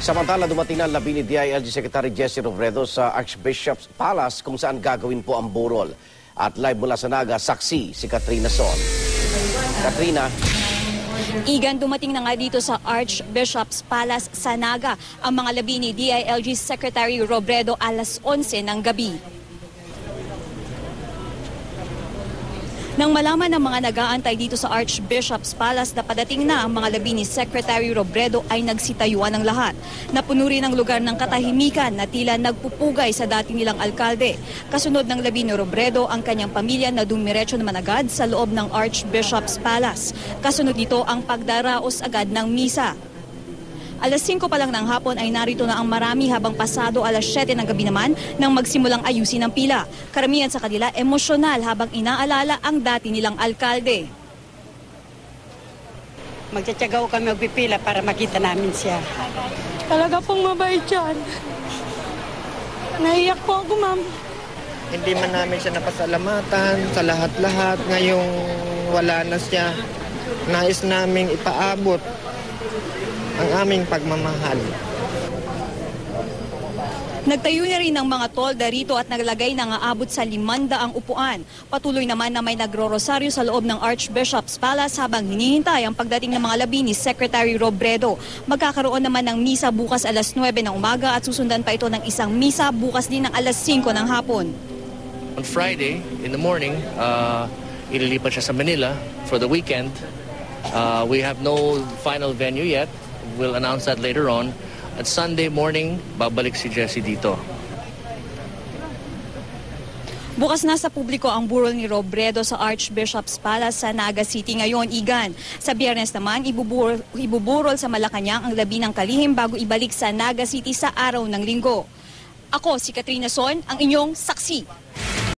Samantala, dumating na ang labi ni DILG Secretary Jesse Robredo sa Archbishop's Palace kung saan gagawin po ang burol. At live mula sa Naga, saksi si Katrina Son. Katrina. Igan, dumating na nga dito sa Archbishop's Palace sa Naga ang mga labi ni DILG Secretary Robredo alas 11 ng gabi. Nang malaman ng mga nag-aantay dito sa Archbishop's Palace na padating na ang mga labi ni Secretary Robredo ay nagsitayuan ng lahat. Napuno rin ang lugar ng katahimikan na tila nagpupugay sa dati nilang alkalde. Kasunod ng labi ni Robredo ang kanyang pamilya na dumiretso naman agad sa loob ng Archbishop's Palace. Kasunod nito ang pagdaraos agad ng misa. Alas 5 pa lang ng hapon ay narito na ang marami habang pasado alas 7 ng gabi naman nang magsimulang ayusin ang pila. Karamihan sa kanila emosyonal habang inaalala ang dati nilang alkalde. Magtsatsaga kami magpipila para makita namin siya. Talaga pong mabait yan. Naiyak po ako, ma'am. Hindi man namin siya napasalamatan sa lahat-lahat. Ngayong wala na siya, nais naming ipaabot ang aming pagmamahal. Nagtayo na rin ng mga tolda rito at naglagay ng aabot sa 500 ang upuan. Patuloy naman na may nagro-rosaryo sa loob ng Archbishop's Palace habang hinihintay ang pagdating ng mga labi ni Secretary Robredo. Magkakaroon naman ng misa bukas alas 9 ng umaga at susundan pa ito ng isang misa bukas din ng alas 5 ng hapon. On Friday in the morning, ililipat siya sa Manila for the weekend. We have no final venue yet. We'll announce that later on. At Sunday morning, babalik si Jesse dito. Bukas na sa publiko ang burol ni Robredo sa Archbishop's Palace sa Naga City ngayon, Igan. Sa Biyernes naman, ibuburol sa Malacanang ang labi ng kalihim bago ibalik sa Naga City sa araw ng Linggo. Ako si Katrina Son, ang inyong saksi.